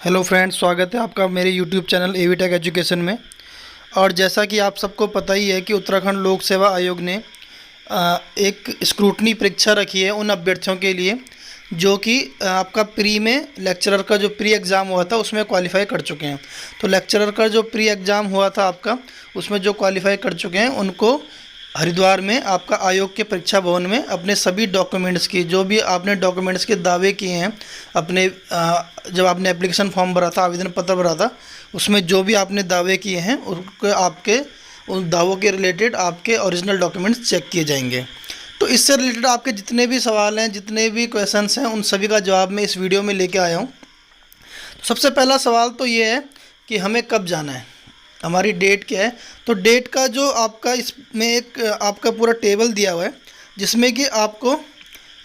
Hello friends, स्वागत है आपका मेरे YouTube channel AV tech education में। और जैसा कि आप सबको पता ही है कि उत्तराखंड लोक सेवा आयोग ने एक स्क्रूटनी परीक्षा रखी है उन अभ्यर्थियों के लिए जो कि आपका प्री में लेक्चरर का जो प्री एग्ज़ाम हुआ था उसमें क्वालिफाई कर चुके हैं। तो लेक्चरर का जो प्री एग्ज़ाम हुआ था आपका, उसमें जो क्वालिफाई कर चुके हैं उनको हरिद्वार में आपका आयोग के परीक्षा भवन में अपने सभी डॉक्यूमेंट्स की, जो भी आपने डॉक्यूमेंट्स के दावे किए हैं अपने जब आपने एप्लीकेशन फॉर्म भरा था, आवेदन पत्र भरा था, उसमें जो भी आपने दावे किए हैं उनके आपके उन दावों के रिलेटेड आपके ओरिजिनल डॉक्यूमेंट्स चेक किए जाएंगे। तो इससे रिलेटेड आपके जितने भी सवाल हैं, जितने भी क्वेश्चंस हैं, उन सभी का जवाब मैं इस वीडियो में लेके आया हूँ। तो सबसे पहला सवाल तो ये है कि हमें कब जाना है, हमारी डेट क्या है। तो डेट का जो आपका इसमें एक आपका पूरा टेबल दिया हुआ है जिसमें कि आपको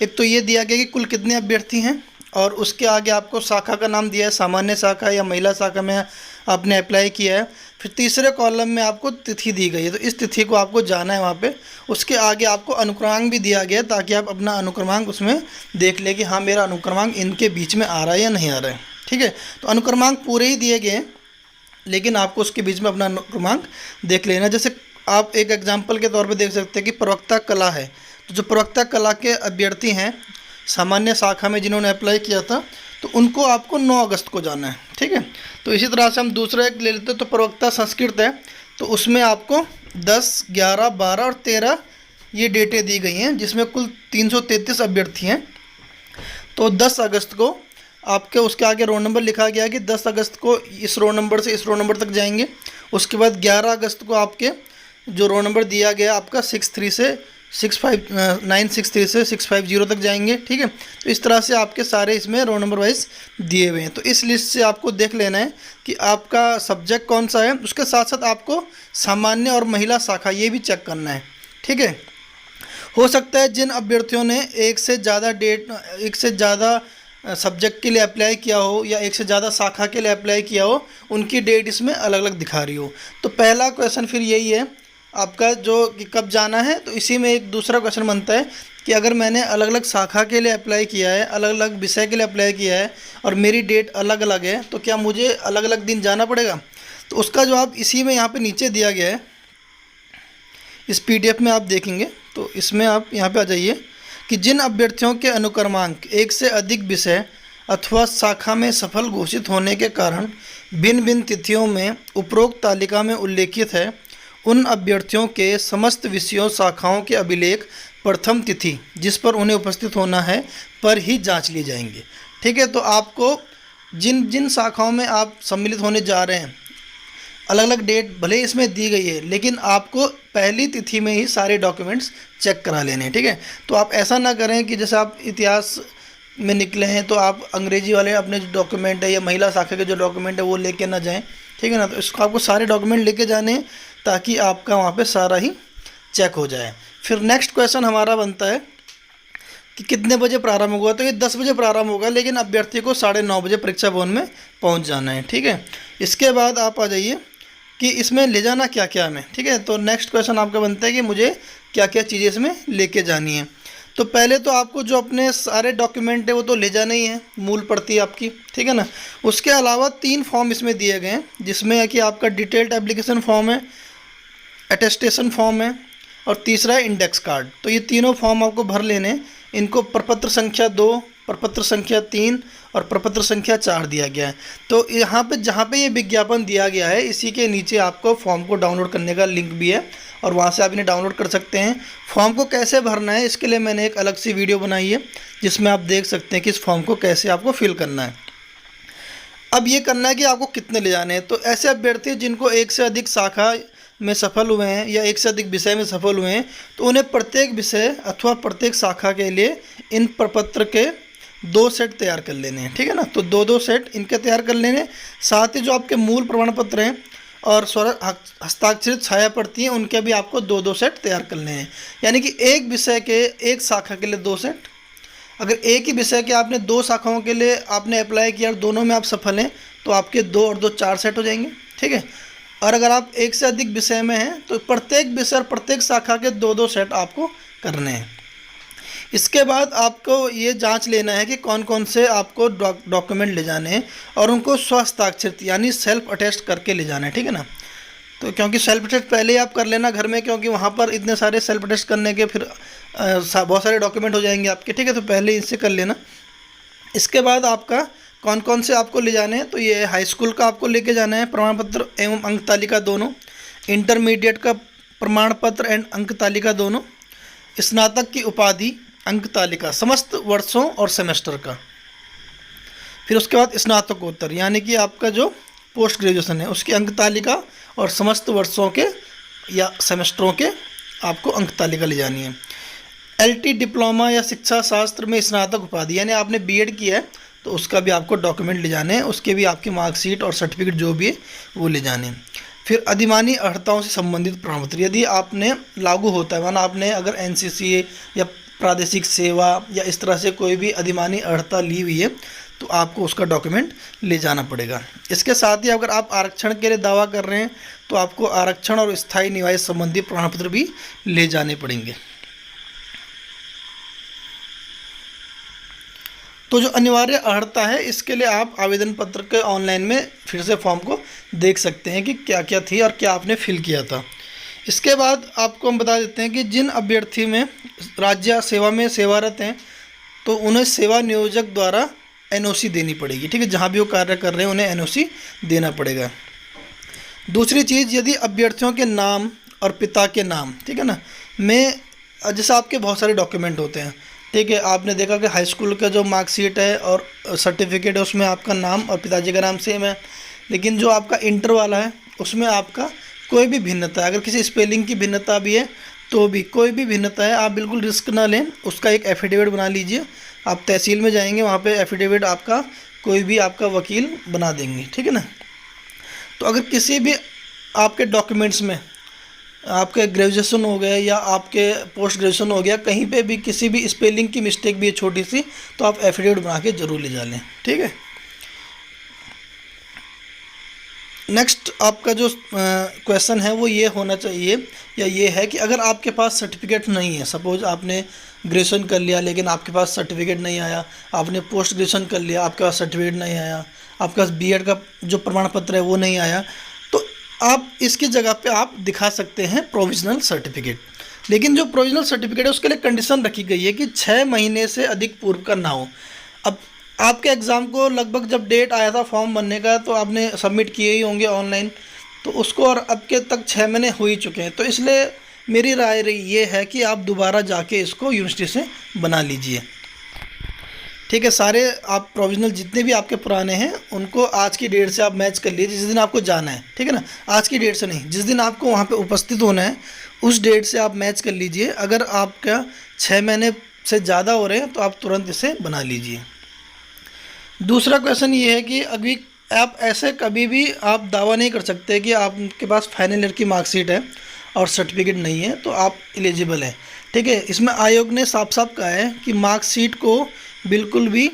एक तो ये दिया गया कि कुल कितने अभ्यर्थी हैं और उसके आगे आपको शाखा का नाम दिया है, सामान्य शाखा या महिला शाखा में आपने अप्लाई किया है। फिर तीसरे कॉलम में आपको तिथि दी गई है, तो इस तिथि को आपको जाना है वहाँ पे। उसके आगे आपको अनुक्रमांक भी दिया गया है ताकि आप अपना अनुक्रमांक उसमें देख लें कि हाँ मेरा अनुक्रमांक इनके बीच में आ रहा है या नहीं आ रहा है। ठीक है, तो अनुक्रमांक पूरे ही दिए गए हैं लेकिन आपको उसके बीच में अपना क्रमांक देख लेना। जैसे आप एक एग्जांपल के तौर पे देख सकते हैं कि प्रवक्ता कला है, तो जो प्रवक्ता कला के अभ्यर्थी हैं सामान्य शाखा में जिन्होंने अप्लाई किया था, तो उनको आपको 9 अगस्त को जाना है। ठीक है, तो इसी तरह से हम दूसरा एक ले लेते हैं। तो प्रवक्ता संस्कृत है, तो उसमें आपको 10, 11, 12 और 13 ये डेटें दी गई हैं जिसमें कुल 333 अभ्यर्थी हैं। तो 10 अगस्त को आपके उसके आगे रोल नंबर लिखा गया है कि 10 अगस्त को इस रोल नंबर से इस रोल नंबर तक जाएंगे। उसके बाद 11 अगस्त को आपके जो रोल नंबर दिया गया आपका 63 से 963 से 650 तक जाएंगे। ठीक है, तो इस तरह से आपके सारे इसमें रोल नंबर वाइज दिए हुए हैं। तो इस लिस्ट से आपको देख लेना है कि आपका सब्जेक्ट कौन सा है। उसके साथ साथ आपको सामान्य और महिला शाखा ये भी चेक करना है। ठीक है, हो सकता है जिन अभ्यर्थियों ने एक से ज़्यादा सब्जेक्ट के लिए अप्लाई किया हो या एक से ज़्यादा शाखा के लिए अप्लाई किया हो, उनकी डेट इसमें अलग अलग दिखा रही हो। तो पहला क्वेश्चन फिर यही है आपका जो कि कब जाना है। तो इसी में एक दूसरा क्वेश्चन बनता है कि अगर मैंने अलग अलग शाखा के लिए अप्लाई किया है, अलग अलग विषय के लिए अप्लाई किया है और मेरी डेट अलग अलग है, तो क्या मुझे अलग अलग दिन जाना पड़ेगा? तो उसका जवाब इसी में यहाँ पर नीचे दिया गया है, इस PDF में आप देखेंगे। तो इसमें आप यहाँ पे आ जाइए कि जिन अभ्यर्थियों के अनुक्रमांक एक से अधिक विषय अथवा शाखा में सफल घोषित होने के कारण भिन्न भिन्न तिथियों में उपरोक्त तालिका में उल्लेखित है, उन अभ्यर्थियों के समस्त विषयों शाखाओं के अभिलेख प्रथम तिथि जिस पर उन्हें उपस्थित होना है पर ही जांच लिए जाएंगे। ठीक है, तो आपको जिन जिन शाखाओं में आप सम्मिलित होने जा रहे हैं, अलग अलग डेट भले ही इसमें दी गई है लेकिन आपको पहली तिथि में ही सारे डॉक्यूमेंट्स चेक करा लेने हैं। ठीक है, तो आप ऐसा ना करें कि जैसे आप इतिहास में निकले हैं तो आप अंग्रेजी वाले अपने जो डॉक्यूमेंट है या महिला शाखा के जो डॉक्यूमेंट है वो लेके ना जाएं। ठीक है ना, तो इसको आपको सारे डॉक्यूमेंट लेके जाने हैं ताकि आपका वहाँ पे सारा ही चेक हो जाए। फिर नेक्स्ट क्वेश्चन हमारा बनता है कि कितने बजे प्रारंभ होगा। तो ये 10 बजे प्रारंभ होगा लेकिन अभ्यर्थी को 9:30 बजे परीक्षा भवन में पहुँच जाना है। ठीक है, इसके बाद आप आ जाइए कि इसमें ले जाना क्या क्या हमें। ठीक है, तो नेक्स्ट क्वेश्चन आपका बनता है कि मुझे क्या क्या चीज़ें इसमें लेके जानी है। तो पहले तो आपको जो अपने सारे डॉक्यूमेंट है वो तो ले जाना ही है, मूल प्रति आपकी। ठीक है ना, उसके अलावा 3 फॉर्म इसमें दिए गए हैं जिसमें है कि आपका डिटेल्ड एप्लीकेशन फॉर्म है, अटेस्टेशन फॉर्म है और तीसरा है इंडेक्स कार्ड। तो ये तीनों फॉर्म आपको भर लेने। इनको प्रपत्र संख्या 2, प्रपत्र संख्या 3 और प्रपत्र संख्या 4 दिया गया है। तो यहाँ पे जहाँ पे ये विज्ञापन दिया गया है इसी के नीचे आपको फॉर्म को डाउनलोड करने का लिंक भी है और वहाँ से आप इन्हें डाउनलोड कर सकते हैं। फॉर्म को कैसे भरना है इसके लिए मैंने एक अलग सी वीडियो बनाई है जिसमें आप देख सकते हैं कि इस फॉर्म को कैसे आपको फिल करना है। अब ये करना है कि आपको कितने ले जाने हैं। तो ऐसे अभ्यर्थी जिनको एक से अधिक शाखा में सफल हुए हैं या एक से अधिक विषय में सफल हुए हैं, तो उन्हें प्रत्येक विषय अथवा प्रत्येक शाखा के लिए इन प्रपत्र के 2 सेट तैयार कर लेने हैं। ठीक है ना, तो 2-2 सेट इनके तैयार कर लेने। साथ ही जो आपके मूल प्रमाण पत्र हैं और हस्ताक्षरित छाया प्रति हैं उनके भी आपको 2-2 सेट तैयार करने हैं। यानी कि एक विषय के एक शाखा के लिए 2 सेट। अगर एक ही विषय के आपने 2 शाखाओं के लिए आपने अप्लाई किया और दोनों में आप सफल हैं तो आपके 2 और 2 4 सेट हो जाएंगे। ठीक है, और अगर आप एक से अधिक विषय में हैं तो प्रत्येक विषय और प्रत्येक शाखा के 2-2 सेट आपको करने हैं। इसके बाद आपको ये जांच लेना है कि कौन कौन से आपको डॉक्यूमेंट ले जाने हैं और उनको स्वहस्ताक्षरित यानी सेल्फ अटेस्ट करके ले जाना है, ठीक है ना। तो क्योंकि सेल्फ अटेस्ट पहले ही आप कर लेना घर में, क्योंकि वहाँ पर इतने सारे सेल्फ अटेस्ट करने के फिर बहुत सारे डॉक्यूमेंट हो जाएंगे आपके, ठीक है। तो पहले इनसे कर लेना। इसके बाद आपका कौन कौन से आपको ले जाने हैं, तो ये हाई स्कूल का आपको लेके जाना है प्रमाण पत्र एवं अंक तालिका दोनों, इंटरमीडिएट का प्रमाण पत्र एंड अंक तालिका दोनों, स्नातक की उपाधि अंक तालिका समस्त वर्षों और सेमेस्टर का, फिर उसके बाद स्नातकोत्तर यानी कि आपका जो पोस्ट ग्रेजुएशन है उसकी अंक तालिका और समस्त वर्षों के या सेमेस्टरों के आपको अंक तालिका ले जानी है। एलटी डिप्लोमा या शिक्षा शास्त्र में स्नातक उपाधि यानी आपने बीएड किया है तो उसका भी आपको डॉक्यूमेंट ले जाने हैं, उसके भी आपकी मार्कशीट और सर्टिफिकेट जो भी है वो ले जाने हैं। फिर अधिमानी अर्हताओं से संबंधित प्रमाण पत्र यदि आपने लागू होता है, माना आपने अगर एनसीसी या प्रादेशिक सेवा या इस तरह से कोई भी अधिमानी अर्हता ली हुई है तो आपको उसका डॉक्यूमेंट ले जाना पड़ेगा। इसके साथ ही अगर आप आरक्षण के लिए दावा कर रहे हैं तो आपको आरक्षण और स्थायी निवास संबंधी प्रमाण पत्र भी ले जाने पड़ेंगे। तो जो अनिवार्य अर्हता है इसके लिए आप आवेदन पत्र के ऑनलाइन में फिर से फॉर्म को देख सकते हैं कि क्या क्या थी और क्या आपने फिल किया था। इसके बाद आपको हम बता देते हैं कि जिन अभ्यर्थी में राज्य सेवा में सेवारत हैं तो उन्हें सेवा नियोजक द्वारा एनओसी देनी पड़ेगी, ठीक है। जहाँ भी वो कार्य कर रहे हैं उन्हें एनओसी देना पड़ेगा। दूसरी चीज़, यदि अभ्यर्थियों के नाम और पिता के नाम, ठीक है ना, में जैसे आपके बहुत सारे डॉक्यूमेंट होते हैं, ठीक है। आपने देखा कि हाई स्कूल का जो मार्कशीट है और सर्टिफिकेट है उसमें आपका नाम और पिताजी का नाम सेम है, लेकिन जो आपका इंटर वाला है उसमें आपका कोई भी भिन्नता है, अगर किसी स्पेलिंग की भिन्नता भी है तो भी कोई भी भिन्नता है, आप बिल्कुल रिस्क ना लें, उसका एक एफिडेविट बना लीजिए। आप तहसील में जाएंगे वहाँ पे एफिडेविट आपका कोई भी आपका वकील बना देंगे, ठीक है ना। तो अगर किसी भी आपके डॉक्यूमेंट्स में आपके ग्रेजुएशन हो गया या आपके पोस्ट ग्रेजुएशन हो गया, कहीं पे भी किसी भी स्पेलिंग की मिस्टेक भी है छोटी सी, तो आप एफिडेविट बना के ज़रूर ले जा लें, ठीक है। नेक्स्ट आपका जो क्वेश्चन है वो ये होना चाहिए या ये है कि अगर आपके पास सर्टिफिकेट नहीं है, सपोज आपने ग्रेजुएशन कर लिया लेकिन आपके पास सर्टिफिकेट नहीं आया, आपने पोस्ट ग्रेजुएशन कर लिया आपके पास सर्टिफिकेट नहीं आया, आपके पास बीएड का जो प्रमाण पत्र है वो नहीं आया, तो आप इसकी जगह पे आप दिखा सकते हैं प्रोविजनल सर्टिफिकेट। लेकिन जो प्रोविजनल सर्टिफिकेट है उसके लिए कंडीशन रखी गई है कि 6 महीने से अधिक पूर्व का ना हो। अब आपके एग्ज़ाम को लगभग जब डेट आया था फॉर्म भरने का तो आपने सबमिट किए ही होंगे ऑनलाइन, तो उसको और अब के तक 6 महीने हो ही चुके हैं। तो इसलिए मेरी राय ये है कि आप दोबारा जाके इसको यूनिवर्सिटी से बना लीजिए, ठीक है। सारे आप प्रोविजनल जितने भी आपके पुराने हैं उनको आज की डेट से आप मैच कर लीजिए, जिस दिन आपको जाना है, ठीक है ना। आज की डेट से नहीं, जिस दिन आपको वहाँ पे उपस्थित होना है उस डेट से आप मैच कर लीजिए। अगर आपका 6 महीने से ज़्यादा हो रहे हैं तो आप तुरंत इसे बना लीजिए। दूसरा क्वेश्चन ये है कि अभी आप ऐसे कभी भी आप दावा नहीं कर सकते कि आपके पास फाइनल ईयर की मार्कशीट है और सर्टिफिकेट नहीं है तो आप एलिजिबल हैं, ठीक है। इसमें आयोग ने साफ साफ कहा है कि मार्कशीट को बिल्कुल भी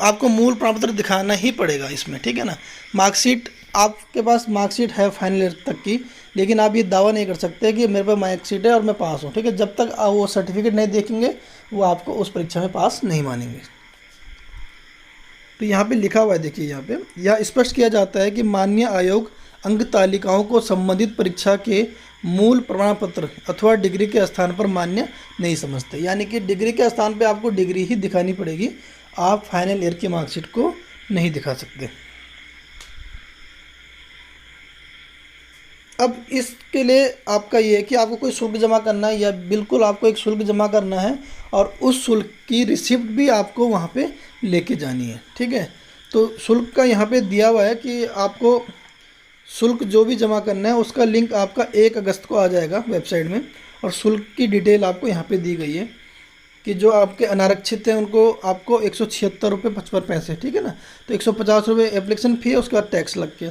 आपको मूल प्रमाण पत्र दिखाना ही पड़ेगा इसमें, ठीक है ना। मार्कशीट आपके पास मार्कशीट है फाइनल ईयर तक की, लेकिन आप ये दावा नहीं कर सकते कि मेरे पास मार्कशीट है और मैं पास हूँ, ठीक है। जब तक वो सर्टिफिकेट नहीं देखेंगे वो आपको उस परीक्षा में पास नहीं मानेंगे। तो यहाँ पे लिखा हुआ है, देखिए यहाँ पे यह स्पष्ट किया जाता है कि माननीय आयोग अंक तालिकाओं को संबंधित परीक्षा के मूल प्रमाण पत्र अथवा डिग्री के स्थान पर मान्य नहीं समझते, यानी कि डिग्री के स्थान पे आपको डिग्री ही दिखानी पड़ेगी, आप फाइनल ईयर की मार्कशीट को नहीं दिखा सकते। अब इसके लिए आपका ये है कि आपको कोई शुल्क जमा करना है या बिल्कुल आपको एक शुल्क जमा करना है और उस शुल्क की रिसिप्ट भी आपको वहाँ पे लेके जानी है, ठीक है। तो शुल्क का यहाँ पे दिया हुआ है कि आपको शुल्क जो भी जमा करना है उसका लिंक आपका 1 अगस्त को आ जाएगा वेबसाइट में, और शुल्क की डिटेल आपको यहाँ पे दी गई है कि जो आपके अनारक्षित हैं उनको आपको 176 रुपये 55 पैसे, ठीक है ना। तो 150 रुपये एप्लीकेशन फ़ी है, उसके बाद टैक्स लग के।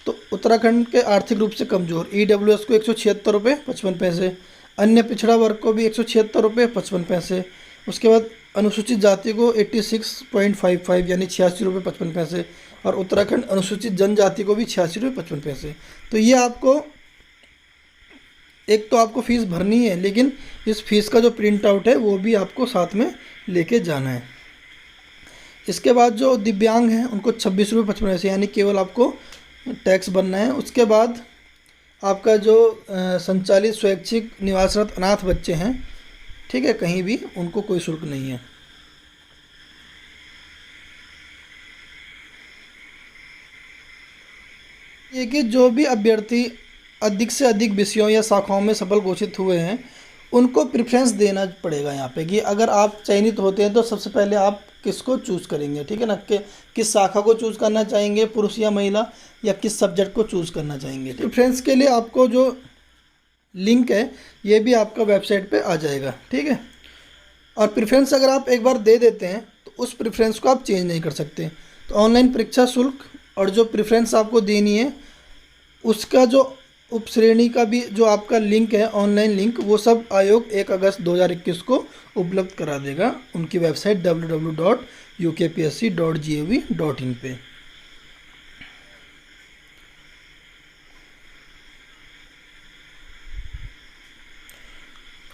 तो उत्तराखंड के आर्थिक रूप से कमज़ोर EWS को 176 रुपये 55 पैसे, अन्य पिछड़ा वर्ग को भी 176 रुपये 55 पैसे, उसके बाद अनुसूचित जाति को 86.55 यानी 86 रुपये 55 पैसे, और उत्तराखंड अनुसूचित जनजाति को भी 86 रुपये 55 पैसे। तो ये आपको एक तो आपको फ़ीस भरनी है, लेकिन इस फीस का जो प्रिंट आउट है वो भी आपको साथ में लेके जाना है। इसके बाद जो दिव्यांग हैं उनको 26 रुपये 55 पैसे यानी केवल आपको टैक्स भरना है। उसके बाद आपका जो संचालित स्वैच्छिक निवासरत अनाथ बच्चे हैं, ठीक है, कहीं भी उनको कोई शुल्क नहीं है। ये कि जो भी अभ्यर्थी अधिक से अधिक विषयों या शाखाओं में सफल घोषित हुए हैं उनको प्रेफरेंस देना पड़ेगा यहाँ पे, कि अगर आप चयनित होते हैं तो सबसे पहले आप किसको चूज़ करेंगे, ठीक है ना, कि किस शाखा को चूज़ करना चाहेंगे, पुरुष या महिला, या किस सब्जेक्ट को चूज़ करना चाहेंगे। प्रेफरेंस के लिए आपको जो लिंक है ये भी आपका वेबसाइट पे आ जाएगा, ठीक है। और प्रेफरेंस अगर आप एक बार दे देते हैं तो उस प्रेफरेंस को आप चेंज नहीं कर सकते। तो ऑनलाइन परीक्षा शुल्क और जो प्रेफरेंस आपको देनी है उसका जो उपश्रेणी का भी जो आपका लिंक है, ऑनलाइन लिंक, वो सब आयोग 1 अगस्त 2021 को उपलब्ध करा देगा उनकी वेबसाइट www.ukpsc.gov.in पे।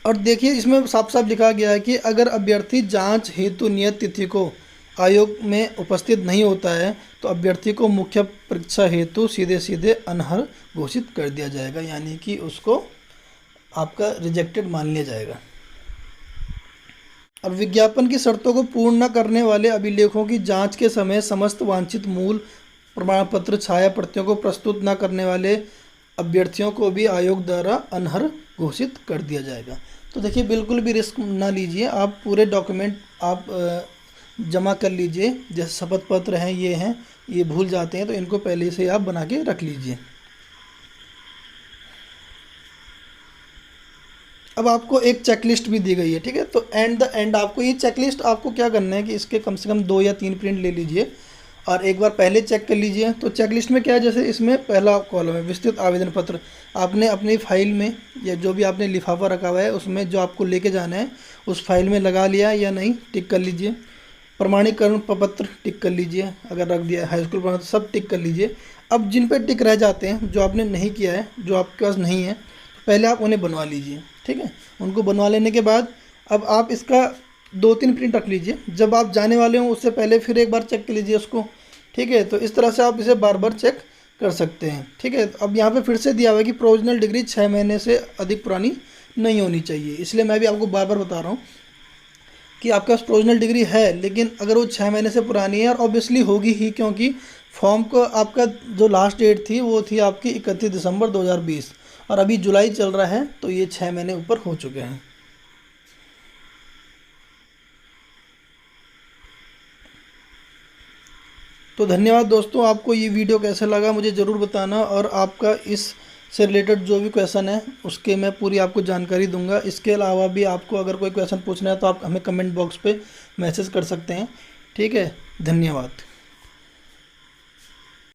और देखिए इसमें साफ साफ लिखा गया है कि अगर अभ्यर्थी जांच हेतु नियत तिथि को आयोग में उपस्थित नहीं होता है तो अभ्यर्थी को मुख्य परीक्षा हेतु सीधे सीधे अनर्ह घोषित कर दिया जाएगा, यानी कि उसको आपका रिजेक्टेड मान लिया जाएगा। और विज्ञापन की शर्तों को पूर्ण न करने वाले अभिलेखों की जांच के समय समस्त वांछित मूल प्रमाण पत्र छाया प्रतियों को प्रस्तुत न करने वाले अभ्यर्थियों को भी आयोग द्वारा अनर्ह घोषित कर दिया जाएगा। तो देखिए बिल्कुल भी रिस्क ना लीजिए, आप पूरे डॉक्यूमेंट आप जमा कर लीजिए। जैसे शपथ पत्र हैं, ये भूल जाते हैं तो इनको पहले से आप बना के रख लीजिए। अब आपको एक चेकलिस्ट भी दी गई है, ठीक है। तो एंड आपको ये चेकलिस्ट आपको क्या करना है कि इसके कम से कम 2 या 3 प्रिंट ले लीजिए और एक बार पहले चेक कर लीजिए। तो चेकलिस्ट में क्या है, जैसे इसमें पहला कॉलम है विस्तृत आवेदन पत्र, आपने अपनी फाइल में या जो भी आपने लिफाफा रखा हुआ है उसमें जो आपको लेके जाना है उस फाइल में लगा लिया या नहीं, टिक कर लीजिए। प्रमाणीकरण प्रपत्र टिक कर लीजिए, अगर रख दिया हाई स्कूल प्रमाण सब टिक कर लीजिए। अब जिन पे टिक रह जाते हैं, जो आपने नहीं किया है, जो आपके पास नहीं है, तो पहले आप उन्हें बनवा लीजिए, ठीक है। उनको बनवा लेने के बाद अब आप इसका 2-3 प्रिंट रख लीजिए। जब आप जाने वाले हों उससे पहले फिर एक बार चेक कर लीजिए उसको, ठीक है। तो इस तरह से आप इसे बार बार चेक कर सकते हैं, ठीक है। अब यहाँ पे फिर से दिया हुआ है कि प्रोविजनल डिग्री 6 महीने से अधिक पुरानी नहीं होनी चाहिए। इसलिए मैं भी आपको बार बार बता रहा हूँ कि आपके पास प्रोविजनल डिग्री है, लेकिन अगर वो 6 महीने से पुरानी है, और ऑब्वियसली होगी ही, क्योंकि फॉर्म को आपका जो लास्ट डेट थी वो थी आपकी 31 दिसंबर 2020 और अभी जुलाई चल रहा है, तो ये 6 महीने ऊपर हो चुके हैं। तो धन्यवाद दोस्तों, आपको ये वीडियो कैसा लगा मुझे ज़रूर बताना, और आपका इस से रिलेटेड जो भी क्वेश्चन है उसके मैं पूरी आपको जानकारी दूंगा। इसके अलावा भी आपको अगर कोई क्वेश्चन पूछना है तो आप हमें कमेंट बॉक्स पे मैसेज कर सकते हैं, ठीक है। धन्यवाद।